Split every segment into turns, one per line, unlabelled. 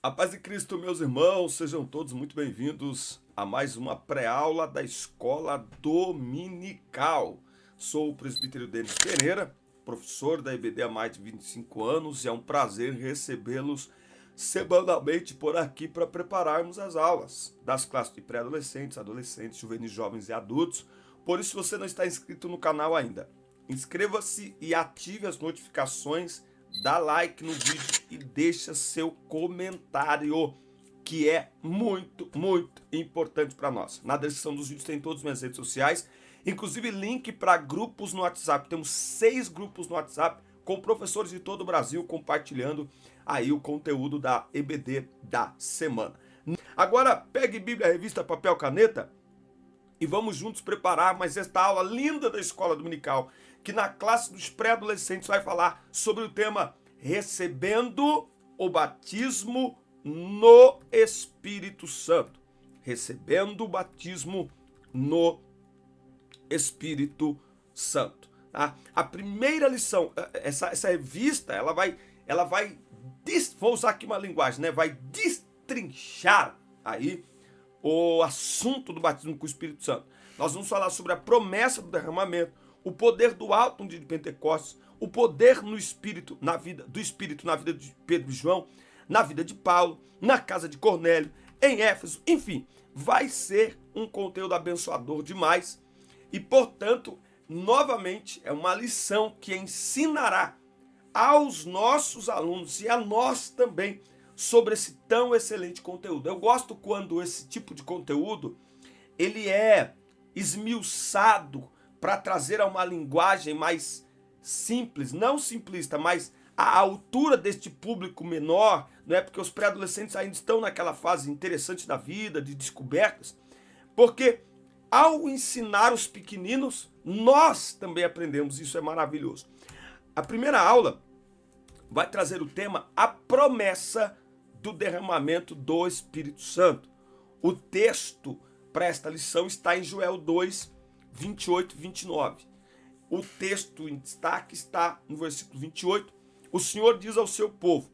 A paz de Cristo, meus irmãos, sejam todos muito bem-vindos a mais uma pré-aula da Escola Dominical. Sou o presbítero Denis Pereira, professor da EBD há mais de 25 anos e é um prazer recebê-los semanalmente por aqui para prepararmos as aulas das classes de pré-adolescentes, adolescentes, juvenis, jovens e adultos. Por isso, se você não está inscrito no canal ainda, inscreva-se e ative as notificações. Dá like no vídeo e deixa seu comentário, que é muito importante para nós. Na descrição dos vídeos tem todas as minhas redes sociais, inclusive link para grupos no WhatsApp. Temos 6 grupos no WhatsApp com professores de todo o Brasil compartilhando aí o conteúdo da EBD da semana. Agora pegue Bíblia, revista, papel, caneta e vamos juntos preparar mais esta aula linda da Escola Dominical, que na classe dos pré-adolescentes vai falar sobre o tema recebendo o batismo no Espírito Santo. Recebendo o batismo no Espírito Santo. Tá? A primeira lição, essa revista, ela vai, vou usar aqui uma linguagem, né? Vai destrinchar aí o assunto do batismo com o Espírito Santo. Nós vamos falar sobre a promessa do derramamento, o poder do alto no dia de Pentecostes, o poder no Espírito, na vida de Pedro e João, na vida de Paulo, na casa de Cornélio, em Éfeso, enfim, vai ser um conteúdo abençoador demais e, portanto, novamente, é uma lição que ensinará aos nossos alunos e a nós também sobre esse tão excelente conteúdo. Eu gosto quando esse tipo de conteúdo ele é esmiuçado para trazer a uma linguagem mais simples, não simplista, mas à altura deste público menor, não é? Porque os pré-adolescentes ainda estão naquela fase interessante da vida, de descobertas, porque ao ensinar os pequeninos, nós também aprendemos, isso é maravilhoso. A primeira aula vai trazer o tema a promessa do derramamento do Espírito Santo. O texto para esta lição está em Joel 2, 28 e 29. O texto em destaque está no versículo 28. O Senhor diz ao seu povo: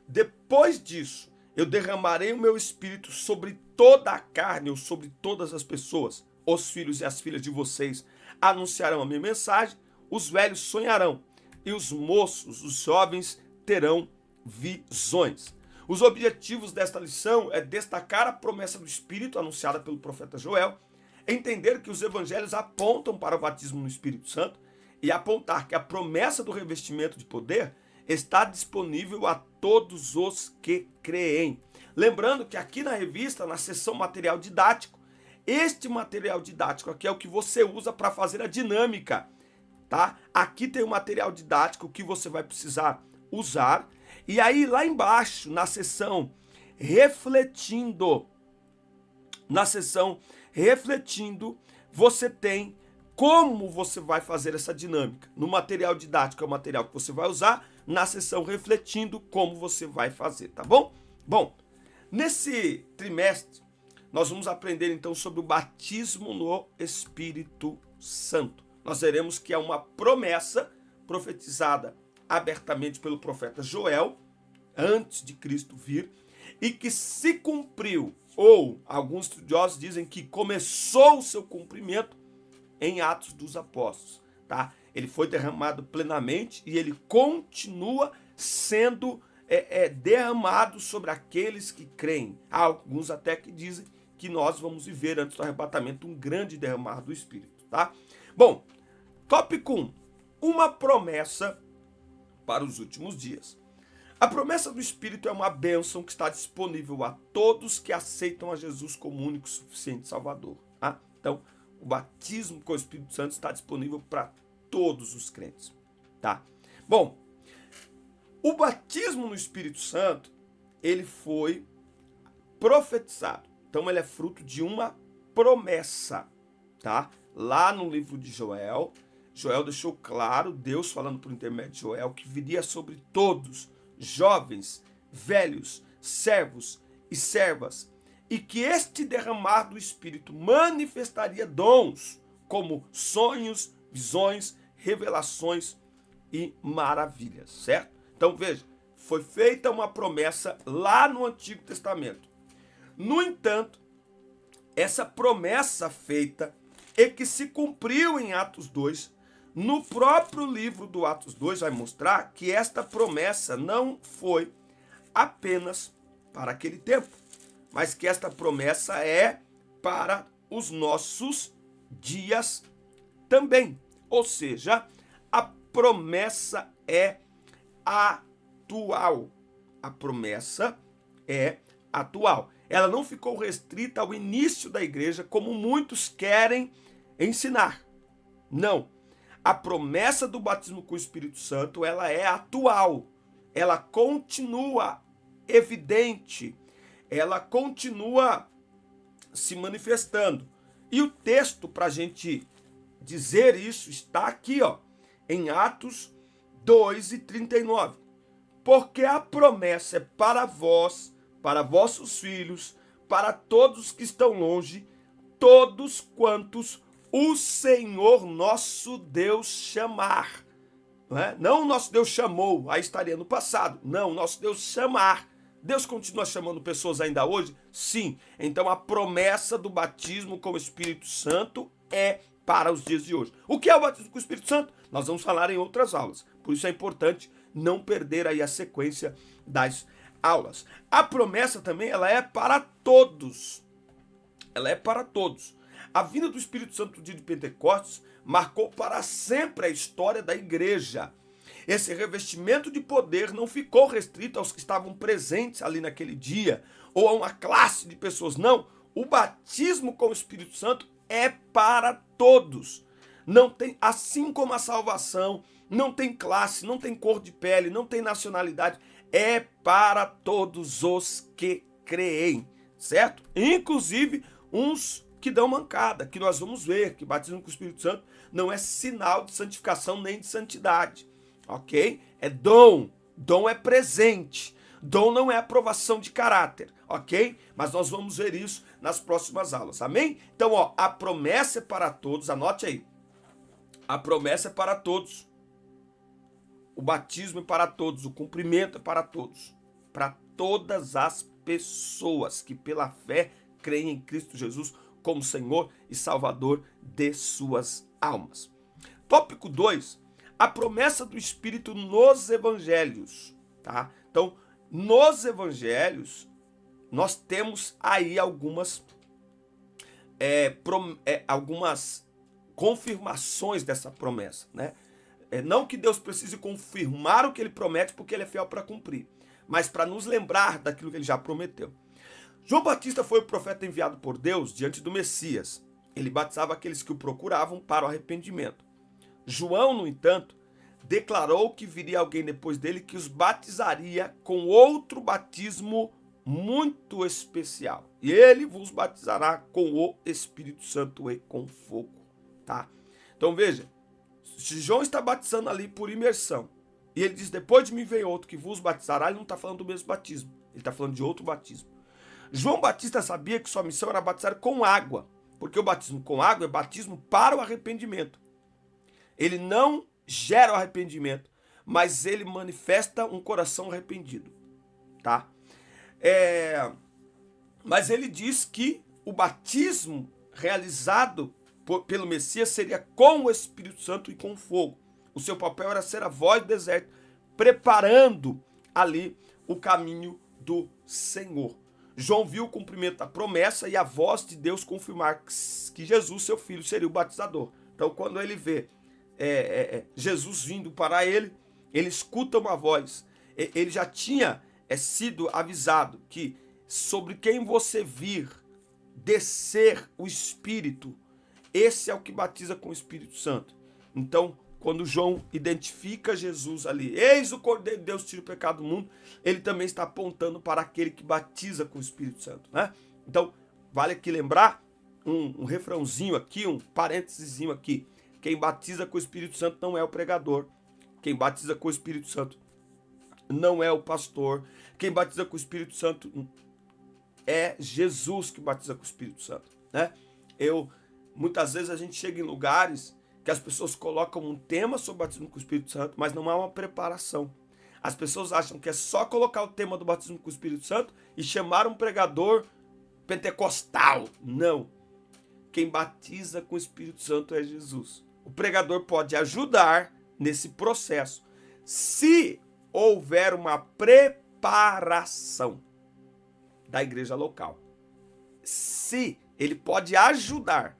depois disso, eu derramarei o meu espírito sobre toda a carne, ou sobre todas as pessoas. Os filhos e as filhas de vocês anunciarão a minha mensagem, os velhos sonharão, e os moços, os jovens, terão visões. Os objetivos desta lição é destacar a promessa do Espírito anunciada pelo profeta Joel, entender que os evangelhos apontam para o batismo no Espírito Santo e apontar que a promessa do revestimento de poder está disponível a todos os que creem. Lembrando que aqui na revista, na seção material didático, este material didático aqui é o que você usa para fazer a dinâmica, tá? Aqui tem o material didático que você vai precisar usar. E aí lá embaixo, na seção refletindo, você tem como você vai fazer essa dinâmica. No material didático é o material que você vai usar, na seção refletindo como você vai fazer, tá bom? Bom, nesse trimestre nós vamos aprender então sobre o batismo no Espírito Santo. Nós veremos que é uma promessa profetizada abertamente pelo profeta Joel, antes de Cristo vir, e que se cumpriu, ou alguns estudiosos dizem que começou o seu cumprimento em Atos dos Apóstolos, tá? Ele foi derramado plenamente e ele continua sendo derramado sobre aqueles que creem. Há alguns até que dizem que nós vamos viver antes do arrebatamento um grande derramar do Espírito, tá? Bom, tópico 1, uma promessa para os últimos dias. A promessa do Espírito é uma bênção que está disponível a todos que aceitam a Jesus como único e suficiente Salvador. Tá? Então, o batismo com o Espírito Santo está disponível para todos os crentes. Tá? Bom, o batismo no Espírito Santo, ele foi profetizado. Então, ele é fruto de uma promessa. Tá? Lá no livro de Joel, Joel deixou claro, Deus falando por intermédio de Joel, que viria sobre todos, jovens, velhos, servos e servas, e que este derramar do Espírito manifestaria dons, como sonhos, visões, revelações e maravilhas, certo? Então veja, foi feita uma promessa lá no Antigo Testamento. No entanto, essa promessa feita e que se cumpriu em Atos 2, no próprio livro do Atos 2 vai mostrar que esta promessa não foi apenas para aquele tempo, mas que esta promessa é para os nossos dias também. Ou seja, a promessa é atual. A promessa é atual. Ela não ficou restrita ao início da igreja, como muitos querem ensinar. Não. A promessa do batismo com o Espírito Santo, ela é atual. Ela continua evidente. Ela continua se manifestando. E o texto para a gente dizer isso está aqui, ó, em Atos 2:39. Porque a promessa é para vós, para vossos filhos, para todos que estão longe, todos quantos o Senhor nosso Deus chamar. Não o nosso Deus chamou, aí estaria no passado. Não, o nosso Deus chamar. Deus continua chamando pessoas ainda hoje? Sim. Então a promessa do batismo com o Espírito Santo é para os dias de hoje. O que é o batismo com o Espírito Santo? Nós vamos falar em outras aulas. Por isso é importante não perder aí a sequência das aulas. A promessa também, ela é para todos. Ela é para todos. A vinda do Espírito Santo no dia de Pentecostes marcou para sempre a história da igreja. Esse revestimento de poder não ficou restrito aos que estavam presentes ali naquele dia, ou a uma classe de pessoas. Não, o batismo com o Espírito Santo é para todos. Não tem, assim como a salvação, não tem classe, não tem cor de pele, não tem nacionalidade, é para todos os que creem, certo? Inclusive uns que dão mancada, que nós vamos ver que batismo com o Espírito Santo não é sinal de santificação nem de santidade, ok? É dom, dom é presente, dom não é aprovação de caráter, ok? Mas nós vamos ver isso nas próximas aulas, amém? Então, ó, a promessa é para todos, anote aí, a promessa é para todos, o batismo é para todos, o cumprimento é para todas as pessoas que pela fé creem em Cristo Jesus como Senhor e Salvador de suas almas. Tópico 2, a promessa do Espírito nos evangelhos, tá? Então, nos evangelhos, nós temos aí algumas confirmações dessa promessa, né? Não que Deus precise confirmar o que ele promete, porque ele é fiel para cumprir, mas para nos lembrar daquilo que ele já prometeu. João Batista foi o profeta enviado por Deus diante do Messias. Ele batizava aqueles que o procuravam para o arrependimento. João, no entanto, declarou que viria alguém depois dele que os batizaria com outro batismo muito especial. E ele vos batizará com o Espírito Santo e com fogo, tá? Então veja, se João está batizando ali por imersão, e ele diz, depois de mim vem outro que vos batizará, ele não está falando do mesmo batismo, ele está falando de outro batismo. João Batista sabia que sua missão era batizar com água, porque o batismo com água é batismo para o arrependimento. Ele não gera o arrependimento, mas ele manifesta um coração arrependido, tá? Mas ele diz que o batismo realizado pelo Messias seria com o Espírito Santo e com fogo. O seu papel era ser a voz do deserto, preparando ali o caminho do Senhor. João viu o cumprimento da promessa e a voz de Deus confirmar que Jesus, seu filho, seria o batizador. Então, quando ele vê Jesus vindo para ele, ele escuta uma voz. Ele já tinha sido avisado que sobre quem você vir descer o Espírito, esse é o que batiza com o Espírito Santo. Então, quando João identifica Jesus ali, eis o Cordeiro de Deus, tira o pecado do mundo, ele também está apontando para aquele que batiza com o Espírito Santo, né? Então, vale aqui lembrar um refrãozinho aqui, um parênteses aqui. Quem batiza com o Espírito Santo não é o pregador. Quem batiza com o Espírito Santo não é o pastor. Quem batiza com o Espírito Santo é Jesus que batiza com o Espírito Santo, né? Muitas vezes a gente chega em lugares que as pessoas colocam um tema sobre o batismo com o Espírito Santo, mas não há uma preparação. As pessoas acham que é só colocar o tema do batismo com o Espírito Santo e chamar um pregador pentecostal. Não. Quem batiza com o Espírito Santo é Jesus. O pregador pode ajudar nesse processo se houver uma preparação da igreja local. Se ele pode ajudar,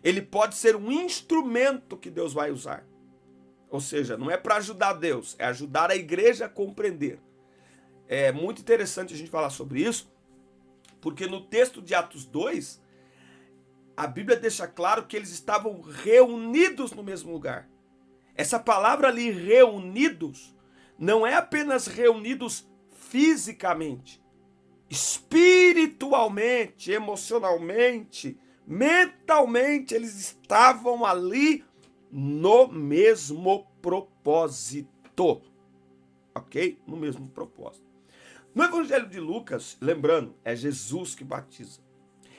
ele pode ser um instrumento que Deus vai usar. Ou seja, não é para ajudar Deus, é ajudar a igreja a compreender. É muito interessante a gente falar sobre isso, porque no texto de Atos 2, a Bíblia deixa claro que eles estavam reunidos no mesmo lugar. Essa palavra ali, reunidos, não é apenas reunidos fisicamente, espiritualmente, emocionalmente, mentalmente, eles estavam ali no mesmo propósito, ok? No mesmo propósito. No Evangelho de Lucas, lembrando, é Jesus que batiza.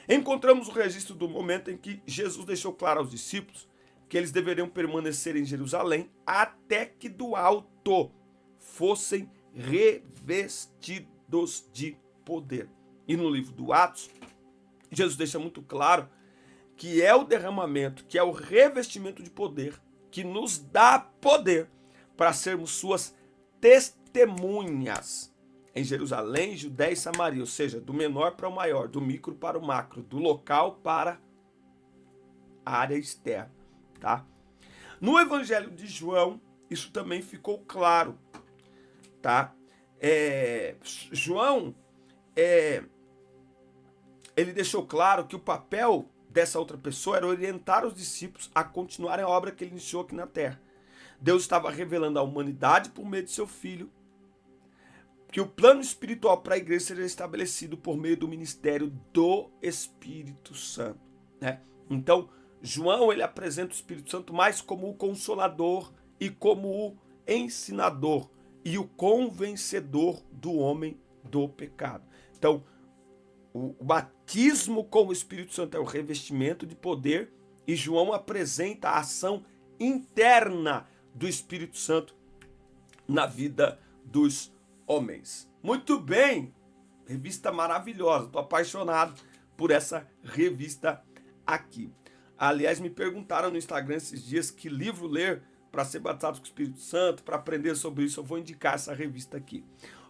Encontramos o registro do momento em que Jesus deixou claro aos discípulos que eles deveriam permanecer em Jerusalém até que do alto fossem revestidos de poder. E no livro do Atos, Jesus deixa muito claro que é o derramamento, que é o revestimento de poder, que nos dá poder para sermos suas testemunhas em Jerusalém, Judéia e Samaria, ou seja, do menor para o maior, do micro para o macro, do local para a área externa, tá? No Evangelho de João, isso também ficou claro, tá? João, ele deixou claro que o papel dessa outra pessoa era orientar os discípulos a continuarem a obra que ele iniciou aqui na terra. Deus estava revelando à humanidade por meio de seu Filho que o plano espiritual para a igreja seria estabelecido por meio do ministério do Espírito Santo, né? Então, João, ele apresenta o Espírito Santo mais como o consolador e como o ensinador e o convencedor do homem do pecado. Então, o batismo com o Espírito Santo é o revestimento de poder e João apresenta a ação interna do Espírito Santo na vida dos homens. Muito bem, revista maravilhosa, estou apaixonado por essa revista aqui. Aliás, me perguntaram no Instagram esses dias que livro ler para ser batizado com o Espírito Santo, para aprender sobre isso. Eu vou indicar essa revista aqui.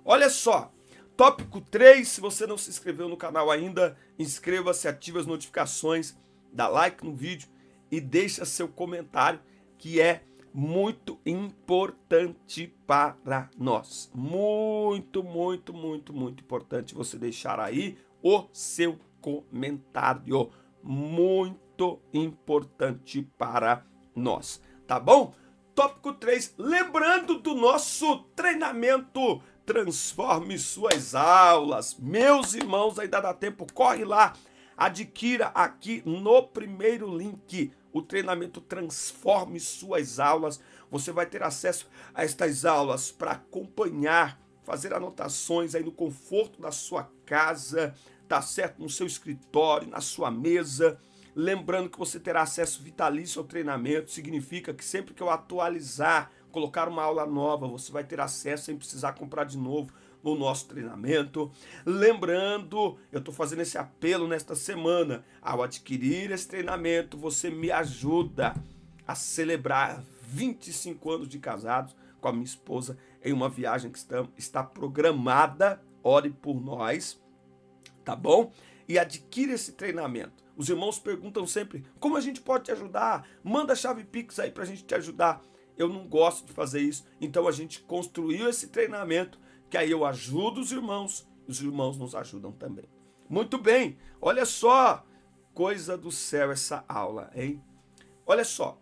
Olha só, tópico 3, se você não se inscreveu no canal ainda, inscreva-se, ative as notificações, dá like no vídeo e deixa seu comentário, que é muito importante para nós. Muito, muito, muito, muito importante você deixar aí o seu comentário. Muito importante para nós, tá bom? Tópico 3, lembrando do nosso treinamento Transforme Suas Aulas. Meus irmãos, ainda dá tempo, corre lá, adquira aqui no primeiro link o treinamento Transforme Suas Aulas. Você vai ter acesso a estas aulas para acompanhar, fazer anotações aí no conforto da sua casa, tá certo? No seu escritório, na sua mesa. Lembrando que você terá acesso vitalício ao treinamento, significa que sempre que eu atualizar, colocar uma aula nova, você vai ter acesso sem precisar comprar de novo no nosso treinamento. Lembrando, eu estou fazendo esse apelo nesta semana, ao adquirir esse treinamento, você me ajuda a celebrar 25 anos de casados com a minha esposa em uma viagem que está programada. Ore por nós, tá bom? E adquira esse treinamento. Os irmãos perguntam sempre, como a gente pode te ajudar? Manda a chave Pix aí pra gente te ajudar. Eu não gosto de fazer isso, então a gente construiu esse treinamento, que aí eu ajudo os irmãos nos ajudam também. Muito bem, olha só, coisa do céu essa aula, hein? Olha só,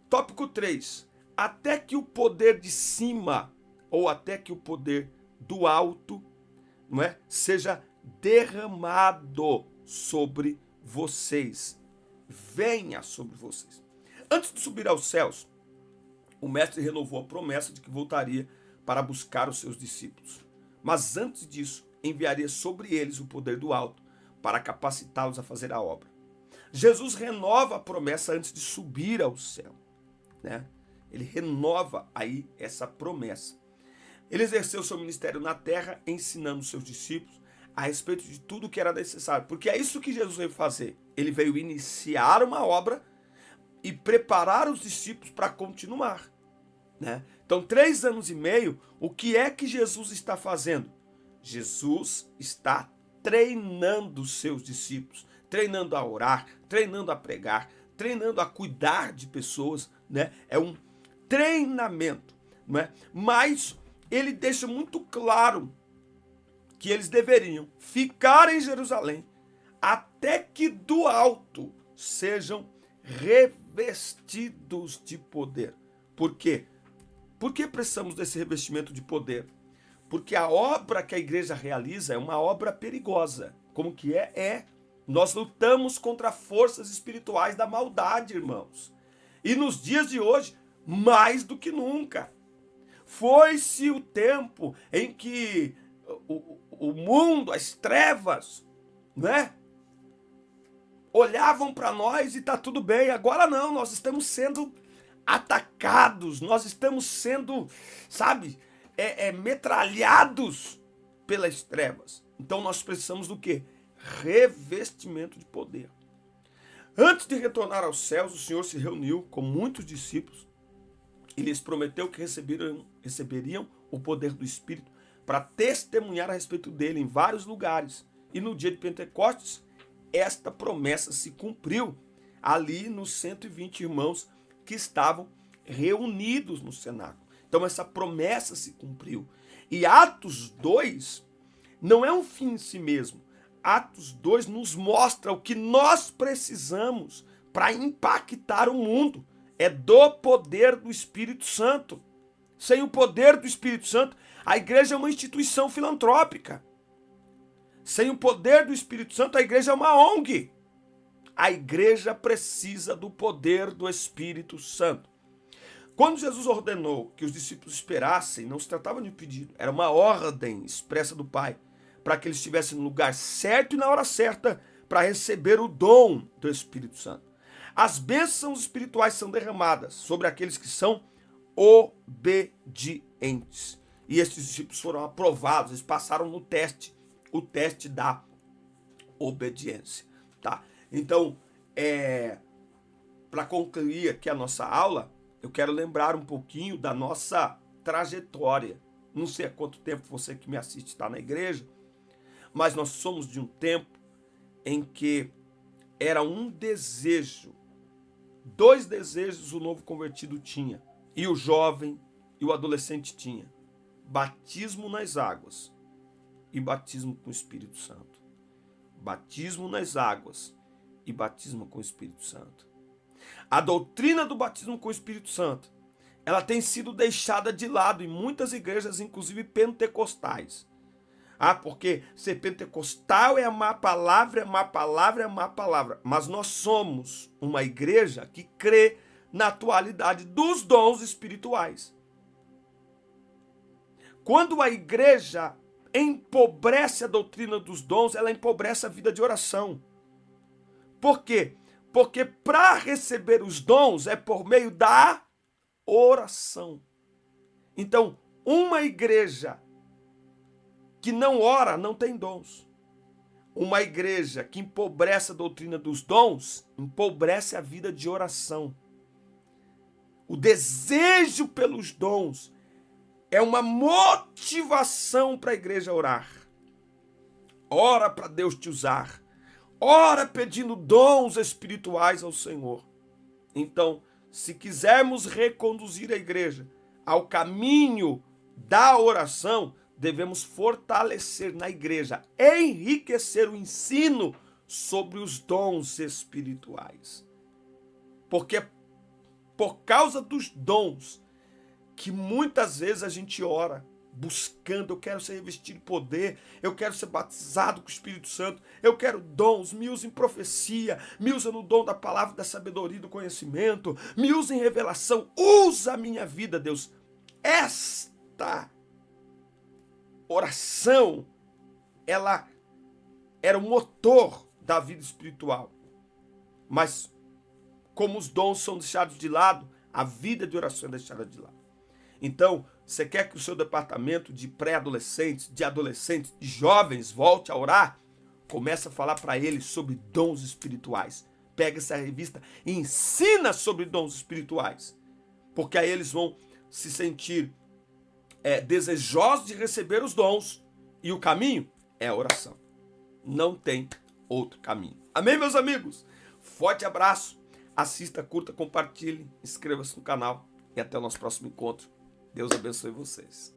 tópico 3, até que o poder de cima, ou até que o poder do alto, não é, seja derramado sobre vocês, venha sobre vocês. Antes de subir aos céus, o mestre renovou a promessa de que voltaria para buscar os seus discípulos. Mas antes disso, enviaria sobre eles o poder do alto para capacitá-los a fazer a obra. Jesus renova a promessa antes de subir ao céu, né? Ele renova aí essa promessa. Ele exerceu seu ministério na terra, ensinando seus discípulos a respeito de tudo que era necessário. Porque é isso que Jesus veio fazer. Ele veio iniciar uma obra e preparar os discípulos para continuar, né? Então, 3 anos e meio, o que é que Jesus está fazendo? Jesus está treinando os seus discípulos, treinando a orar, treinando a pregar, treinando a cuidar de pessoas, né? É um treinamento, não é? Mas ele deixa muito claro que eles deveriam ficar em Jerusalém até que do alto sejam revestidos de poder. Por quê? Por que precisamos desse revestimento de poder? Porque a obra que a igreja realiza é uma obra perigosa. Como que é? Nós lutamos contra forças espirituais da maldade, irmãos. E nos dias de hoje, mais do que nunca. Foi-se o tempo em que o mundo, as trevas, né, olhavam para nós e está tudo bem. Agora não, nós estamos sendo atacados, nós estamos sendo, sabe, metralhados pelas trevas. Então nós precisamos do quê? Revestimento de poder. Antes de retornar aos céus, o Senhor se reuniu com muitos discípulos e lhes prometeu que receberiam o poder do Espírito para testemunhar a respeito dele em vários lugares. E no dia de Pentecostes, esta promessa se cumpriu ali nos 120 irmãos que estavam reunidos no cenáculo. Então essa promessa se cumpriu. E Atos 2 não é um fim em si mesmo. Atos 2 nos mostra o que nós precisamos para impactar o mundo. É do poder do Espírito Santo. Sem o poder do Espírito Santo, a igreja é uma instituição filantrópica. Sem o poder do Espírito Santo, a igreja é uma ONG. A igreja precisa do poder do Espírito Santo. Quando Jesus ordenou que os discípulos esperassem, não se tratava de um pedido, era uma ordem expressa do Pai, para que eles estivessem no lugar certo e na hora certa para receber o dom do Espírito Santo. As bênçãos espirituais são derramadas sobre aqueles que são obedientes. E esses discípulos foram aprovados, eles passaram no teste, o teste da obediência, tá? Então, para concluir aqui a nossa aula, eu quero lembrar um pouquinho da nossa trajetória. Não sei há quanto tempo você que me assiste está na igreja, mas nós somos de um tempo em que era um desejo, 2 desejos o novo convertido tinha, e o jovem e o adolescente tinha: batismo nas águas e batismo com o Espírito Santo. Batismo nas águas e batismo com o Espírito Santo. A doutrina do batismo com o Espírito Santo, ela tem sido deixada de lado em muitas igrejas, inclusive pentecostais. Porque ser pentecostal é amar a palavra, amar a palavra, amar a palavra. Mas nós somos uma igreja que crê na atualidade dos dons espirituais. Quando a igreja empobrece a doutrina dos dons, ela empobrece a vida de oração. Por quê? Porque para receber os dons é por meio da oração. Então, uma igreja que não ora não tem dons. Uma igreja que empobrece a doutrina dos dons, empobrece a vida de oração. O desejo pelos dons é uma motivação para a igreja orar. Ora para Deus te usar. Ora pedindo dons espirituais ao Senhor. Então, se quisermos reconduzir a igreja ao caminho da oração, devemos fortalecer na igreja, enriquecer o ensino sobre os dons espirituais. Porque é por causa dos dons que muitas vezes a gente ora, buscando: eu quero ser revestido de poder, eu quero ser batizado com o Espírito Santo, eu quero dons, me usa em profecia, me usa no dom da palavra, da sabedoria e do conhecimento, me usa em revelação, usa a minha vida, Deus. Esta oração, ela era o motor da vida espiritual. Mas, como os dons são deixados de lado, a vida de oração é deixada de lado. Então, Você quer que o seu departamento de pré-adolescentes, de adolescentes, de jovens volte a orar? Começa a falar para eles sobre dons espirituais. Pega essa revista e ensina sobre dons espirituais. Porque aí eles vão se sentir desejosos de receber os dons. E o caminho é a oração. Não tem outro caminho. Amém, meus amigos? Forte abraço. Assista, curta, compartilhe. Inscreva-se no canal. E até o nosso próximo encontro. Deus abençoe vocês.